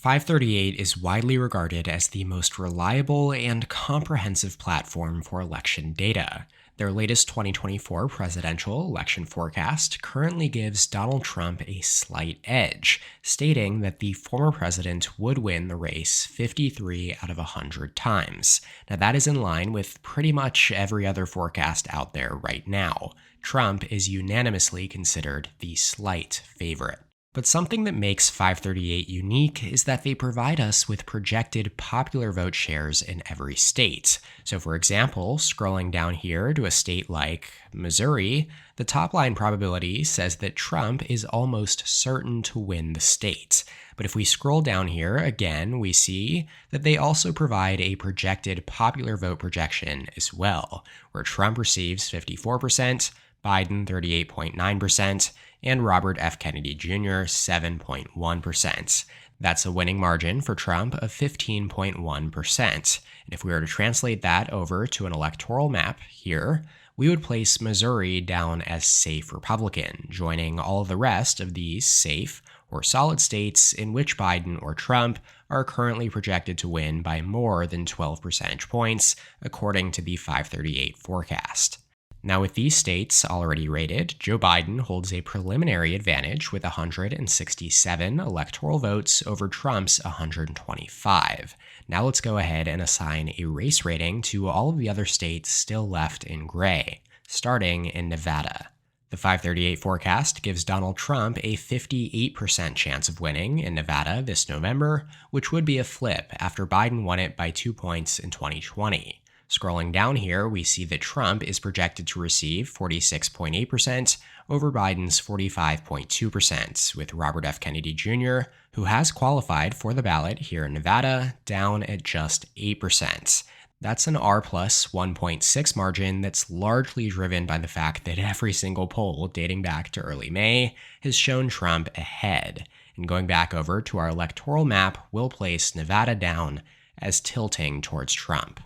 FiveThirtyEight is widely regarded as the most reliable and comprehensive platform for election data. Their latest 2024 presidential election forecast currently gives Donald Trump a slight edge, stating that the former president would win the race 53 out of 100 times. Now, that is in line with pretty much every other forecast out there right now. Trump is unanimously considered the slight favorite. But something that makes FiveThirtyEight unique is that they provide us with projected popular vote shares in every state. So for example, scrolling down here to a state like Missouri, the top line probability says that Trump is almost certain to win the state. But if we scroll down here again, we see that they also provide a projected popular vote projection as well, where Trump receives 54%, Biden 38.9%, and Robert F. Kennedy Jr. 7.1%. That's a winning margin for Trump of 15.1%. And if we were to translate that over to an electoral map here, we would place Missouri down as safe Republican, joining all of the rest of these safe or solid states in which Biden or Trump are currently projected to win by more than 12 percentage points, according to the FiveThirtyEight forecast. Now, with these states already rated, Joe Biden holds a preliminary advantage with 167 electoral votes over Trump's 125. Now let's go ahead and assign a race rating to all of the other states still left in gray, starting in Nevada. The FiveThirtyEight forecast gives Donald Trump a 58% chance of winning in Nevada this November, which would be a flip after Biden won it by 2 points in 2020. Scrolling down here, we see that Trump is projected to receive 46.8% over Biden's 45.2%, with Robert F. Kennedy Jr., who has qualified for the ballot here in Nevada, down at just 8%. That's an R plus 1.6 margin that's largely driven by the fact that every single poll dating back to early May has shown Trump ahead. And going back over to our electoral map, we'll place Nevada down as tilting towards Trump.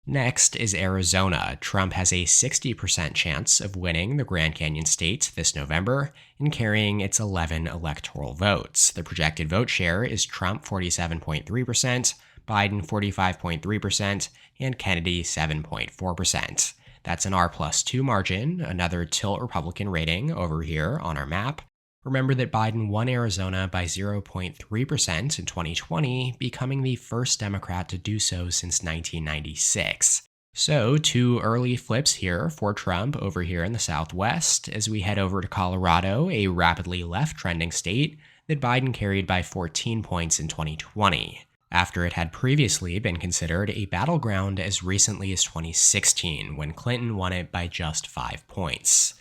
Next is Arizona. Trump has a 60% chance of winning the Grand Canyon state this November and carrying its 11 electoral votes. The projected vote share is Trump 47.3%, Biden 45.3%, and Kennedy 7.4%. That's an R plus 2 margin, another tilt Republican rating over here on our map. Remember that Biden won Arizona by 0.3% in 2020, becoming the first Democrat to do so since 1996. So, two early flips here for Trump over here in the Southwest as we head over to Colorado, a rapidly left-trending state that Biden carried by 14 points in 2020, after it had previously been considered a battleground as recently as 2016, when Clinton won it by just 5 points.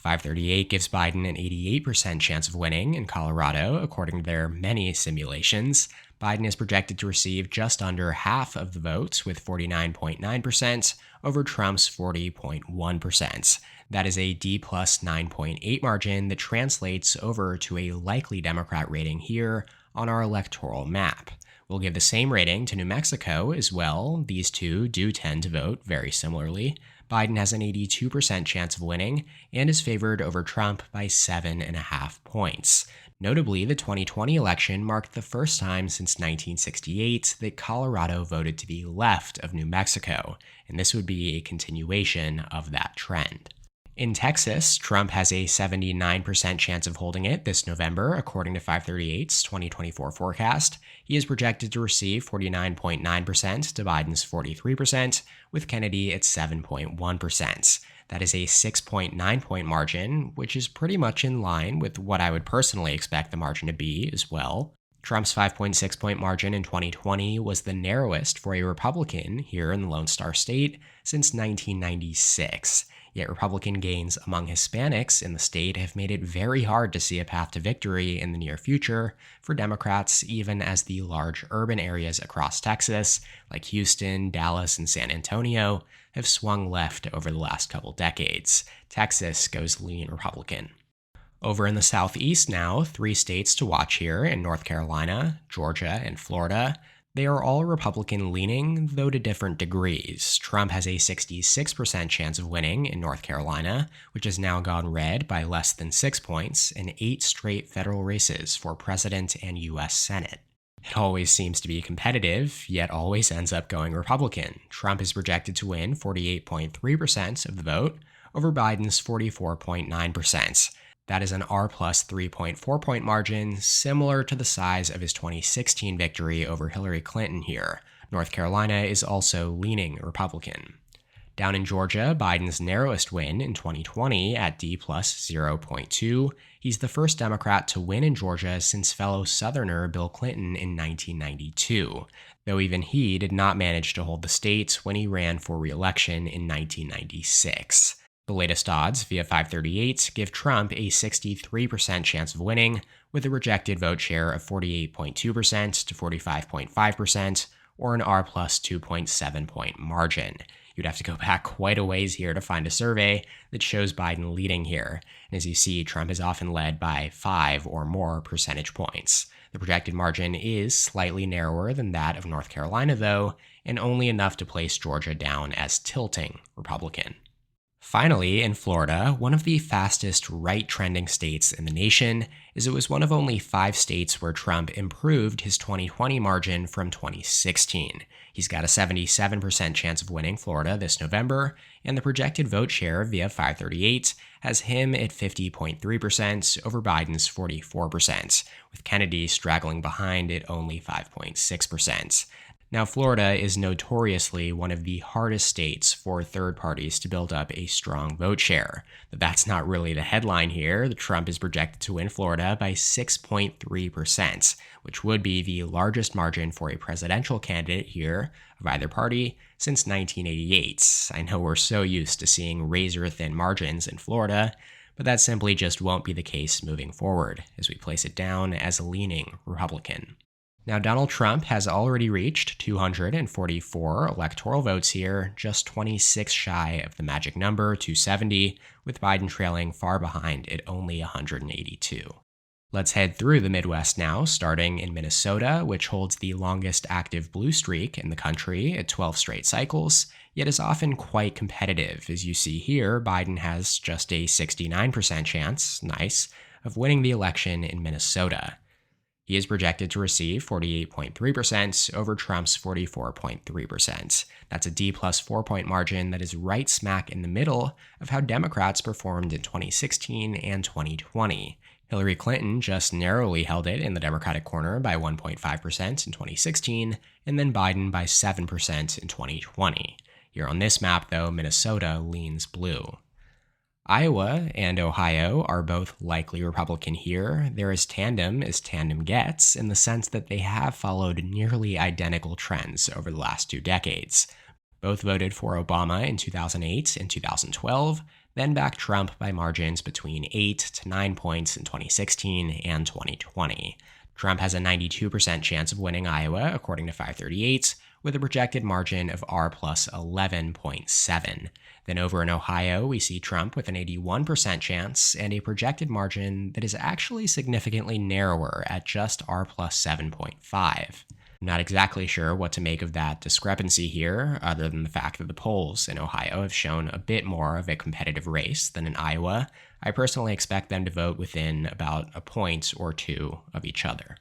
FiveThirtyEight gives Biden an 88% chance of winning in Colorado, according to their many simulations. Biden is projected to receive just under half of the votes, with 49.9% over Trump's 40.1%. That is a D plus 9.8 margin that translates over to a likely Democrat rating here on our electoral map. We'll give the same rating to New Mexico as well. These two do tend to vote very similarly. Biden has an 82% chance of winning and is favored over Trump by 7.5 points. Notably, the 2020 election marked the first time since 1968 that Colorado voted to the left of New Mexico, and this would be a continuation of that trend. In Texas, Trump has a 79% chance of holding it this November, according to FiveThirtyEight's 2024 forecast. He is projected to receive 49.9% to Biden's 43%, with Kennedy at 7.1%. That is a 6.9 point margin, which is pretty much in line with what I would personally expect the margin to be as well. Trump's 5.6 point margin in 2020 was the narrowest for a Republican here in the Lone Star State since 1996. Yet Republican gains among Hispanics in the state have made it very hard to see a path to victory in the near future for Democrats, even as the large urban areas across Texas, like Houston, Dallas, and San Antonio, have swung left over the last couple decades. Texas goes lean Republican. Over in the Southeast now, 3 states to watch here in North Carolina, Georgia, and Florida. They are all Republican-leaning, though to different degrees. Trump has a 66% chance of winning in North Carolina, which has now gone red by less than 6 points in 8 straight federal races for president and U.S. Senate. It always seems to be competitive, yet always ends up going Republican. Trump is projected to win 48.3% of the vote over Biden's 44.9%. That is an R plus 3.4 point margin, similar to the size of his 2016 victory over Hillary Clinton here. North Carolina is also leaning Republican. Down in Georgia, Biden's narrowest win in 2020 at D plus 0.2. He's the first Democrat to win in Georgia since fellow Southerner Bill Clinton in 1992, though even he did not manage to hold the state when he ran for re-election in 1996. The latest odds via FiveThirtyEight give Trump a 63% chance of winning, with a projected vote share of 48.2% to 45.5%, or an R plus 2.7 point margin. You'd have to go back quite a ways here to find a survey that shows Biden leading here. And as you see, Trump is often led by 5 or more percentage points. The projected margin is slightly narrower than that of North Carolina, though, and only enough to place Georgia down as tilting Republican. Finally, in Florida, one of the fastest right-trending states in the nation, is it was one of only 5 states where Trump improved his 2020 margin from 2016. He's got a 77% chance of winning Florida this November, and the projected vote share via FiveThirtyEight has him at 50.3% over Biden's 44%, with Kennedy straggling behind at only 5.6%. Now, Florida is notoriously one of the hardest states for third parties to build up a strong vote share. But that's not really the headline here. Trump is projected to win Florida by 6.3%, which would be the largest margin for a presidential candidate here of either party since 1988. I know we're so used to seeing razor-thin margins in Florida, but that simply just won't be the case moving forward, as we place it down as a leaning Republican. Now, Donald Trump has already reached 244 electoral votes here, just 26 shy of the magic number, 270, with Biden trailing far behind at only 182. Let's head through the Midwest now, starting in Minnesota, which holds the longest active blue streak in the country at 12 straight cycles, yet is often quite competitive. As you see here, Biden has just a 69% chance, nice, of winning the election in Minnesota. He is projected to receive 48.3% over Trump's 44.3%. That's a D plus 4 point margin that is right smack in the middle of how Democrats performed in 2016 and 2020. Hillary Clinton just narrowly held it in the Democratic corner by 1.5% in 2016, and then Biden by 7% in 2020. Here on this map, though, Minnesota leans blue. Iowa and Ohio are both likely Republican here. They're as tandem gets in the sense that they have followed nearly identical trends over the last 2 decades. Both voted for Obama in 2008 and 2012, then backed Trump by margins between 8 to 9 points in 2016 and 2020. Trump has a 92% chance of winning Iowa, according to FiveThirtyEight, with a projected margin of R plus 11.7. Then over in Ohio, we see Trump with an 81% chance and a projected margin that is actually significantly narrower at just R plus 7.5. I'm not exactly sure what to make of that discrepancy here, other than the fact that the polls in Ohio have shown a bit more of a competitive race than in Iowa. I personally expect them to vote within about a point or 2 of each other.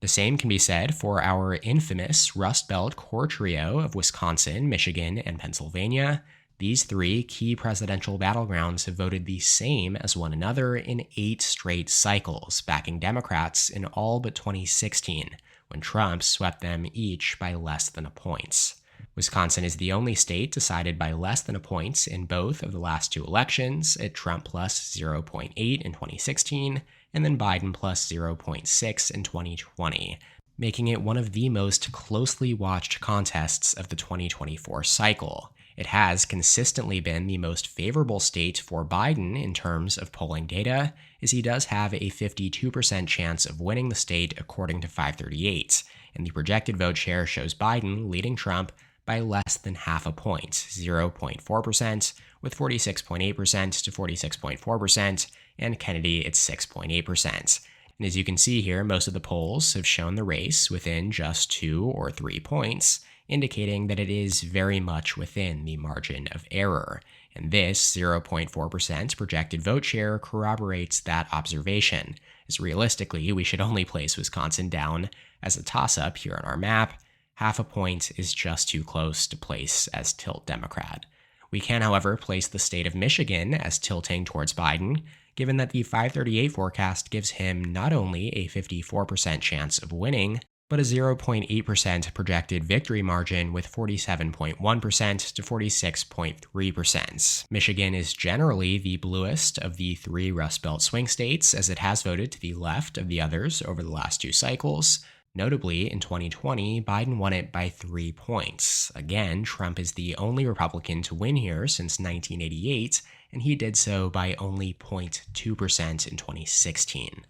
The same can be said for our infamous Rust Belt core trio of Wisconsin, Michigan, and Pennsylvania. These 3 key presidential battlegrounds have voted the same as one another in 8 straight cycles, backing Democrats in all but 2016, when Trump swept them each by less than a point. Wisconsin is the only state decided by less than a point in both of the last 2 elections, at Trump plus 0.8 in 2016, and then Biden plus 0.6 in 2020, making it one of the most closely watched contests of the 2024 cycle. It has consistently been the most favorable state for Biden in terms of polling data, as he does have a 52% chance of winning the state according to FiveThirtyEight, and the projected vote share shows Biden leading Trump by less than half a point, 0.4%, with 46.8% to 46.4%, and Kennedy at 6.8%. And as you can see here, most of the polls have shown the race within just 2 or 3 points, indicating that it is very much within the margin of error. And this 0.4% projected vote share corroborates that observation, as realistically, we should only place Wisconsin down as a toss-up here on our map. Half a point is just too close to place as tilt Democrat. We can, however, place the state of Michigan as tilting towards Biden, given that the 538 forecast gives him not only a 54% chance of winning, but a 0.8% projected victory margin with 47.1% to 46.3%. Michigan is generally the bluest of the three Rust Belt swing states, as it has voted to the left of the others over the last two cycles. Notably, in 2020, Biden won it by 3 points. Again, Trump is the only Republican to win here since 1988, and he did so by only 0.2% in 2016.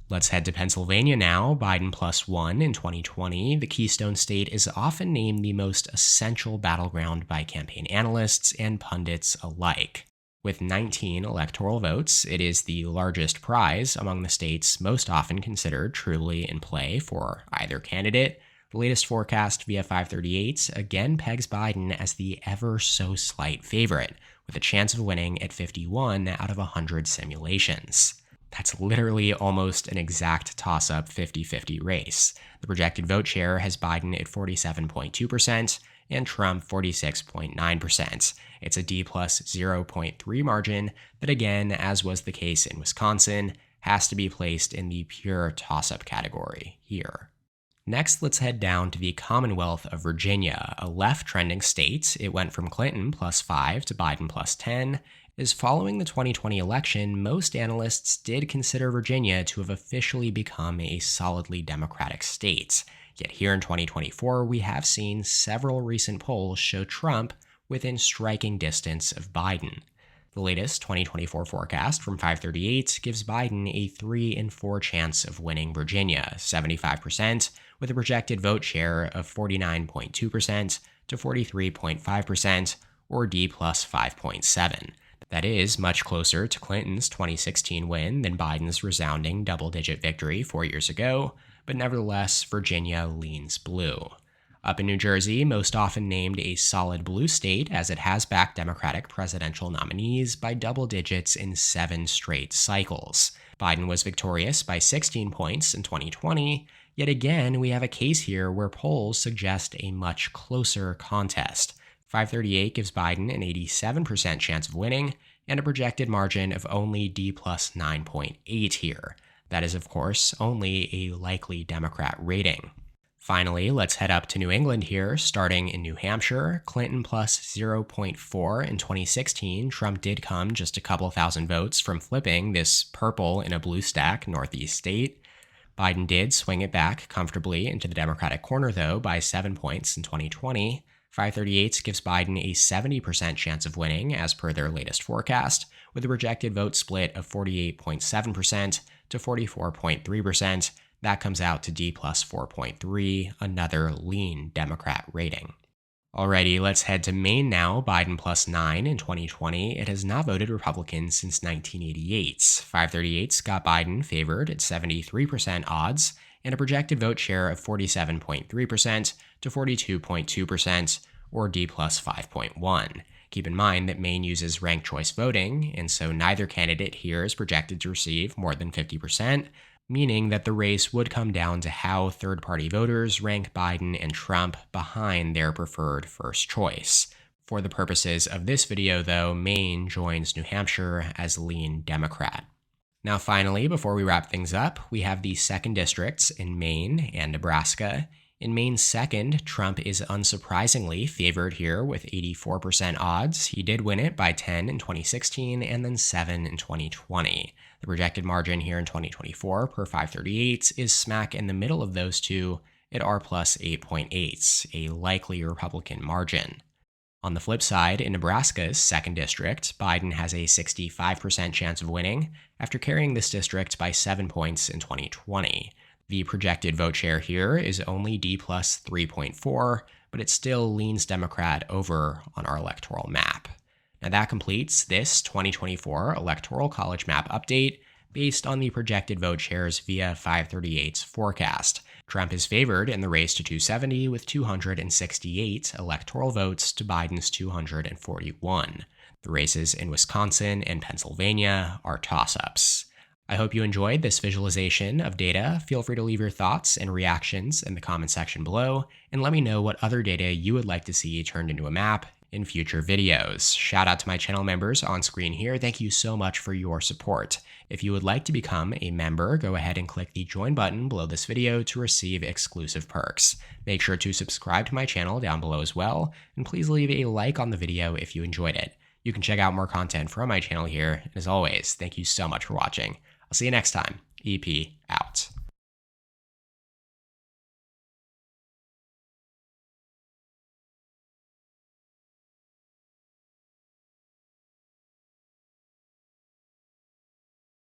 Let's head to Pennsylvania now. Biden +1 in 2020. The Keystone State is often named the most essential battleground by campaign analysts and pundits alike. With 19 electoral votes, it is the largest prize among the states most often considered truly in play for either candidate. The latest forecast via 538 again pegs Biden as the ever so slight favorite, with a chance of winning at 51 out of 100 simulations. That's literally almost an exact toss-up 50-50 race. The projected vote share has Biden at 47.2% and Trump 46.9%. It's a D plus 0.3 margin that, again, as was the case in Wisconsin, has to be placed in the pure toss-up category here. Next, let's head down to the Commonwealth of Virginia, a left-trending state. It went from Clinton +5 to Biden +10. Is following the 2020 election, most analysts did consider Virginia to have officially become a solidly Democratic state. Yet here in 2024, we have seen several recent polls show Trump within striking distance of Biden. The latest 2024 forecast from 538 gives Biden a 3 in 4 chance of winning Virginia, 75%, with a projected vote share of 49.2% to 43.5%, or D plus 5.7. That is much closer to Clinton's 2016 win than Biden's resounding double-digit victory 4 years ago, but nevertheless, Virginia leans blue. Up in New Jersey, most often named a solid blue state, as it has backed Democratic presidential nominees by double digits in 7 straight cycles. Biden was victorious by 16 points in 2020, yet again, we have a case here where polls suggest a much closer contest. 538 gives Biden an 87% chance of winning and a projected margin of only D plus 9.8 here. That is, of course, only a likely Democrat rating. Finally, let's head up to New England here, starting in New Hampshire. Clinton plus 0.4 in 2016. Trump did come just a couple thousand votes from flipping this purple in a blue stack Northeast state. Biden did swing it back comfortably into the Democratic corner, though, by 7 points in 2020. 538 gives Biden a 70% chance of winning, as per their latest forecast, with a projected vote split of 48.7% to 44.3%. That comes out to D plus 4.3, another lean Democrat rating. Alrighty, let's head to Maine now. Biden +9 in 2020. It has not voted Republican since 1988. 538's got Biden favored at 73% odds, and a projected vote share of 47.3% to 42.2%, or D plus 5.1. Keep in mind that Maine uses ranked choice voting, and so neither candidate here is projected to receive more than 50%, meaning that the race would come down to how third-party voters rank Biden and Trump behind their preferred first choice. For the purposes of this video, though, Maine joins New Hampshire as lean Democrat. Now finally, before we wrap things up, we have the second districts in Maine and Nebraska. In Maine's second, Trump is unsurprisingly favored here with 84% odds. He did win it by 10 in 2016 and then 7 in 2020. The projected margin here in 2024 per 538 is smack in the middle of those two at R plus 8.8, a likely Republican margin. On the flip side, in Nebraska's second district, Biden has a 65% chance of winning after carrying this district by 7 points in 2020. The projected vote share here is only D plus 3.4, but it still leans Democrat over on our electoral map. Now that completes this 2024 Electoral College Map update based on the projected vote shares via 538's forecast. Trump is favored in the race to 270 with 268 electoral votes to Biden's 241. The races in Wisconsin and Pennsylvania are toss-ups. I hope you enjoyed this visualization of data. Feel free to leave your thoughts and reactions in the comment section below, and let me know what other data you would like to see turned into a map in future videos. Shout out to my channel members on screen here. Thank you so much for your support. If you would like to become a member, go ahead and click the join button below this video to receive exclusive perks. Make sure to subscribe to my channel down below as well, and please leave a like on the video if you enjoyed it. You can check out more content from my channel here, and as always, thank you so much for watching. I'll see you next time. EP out.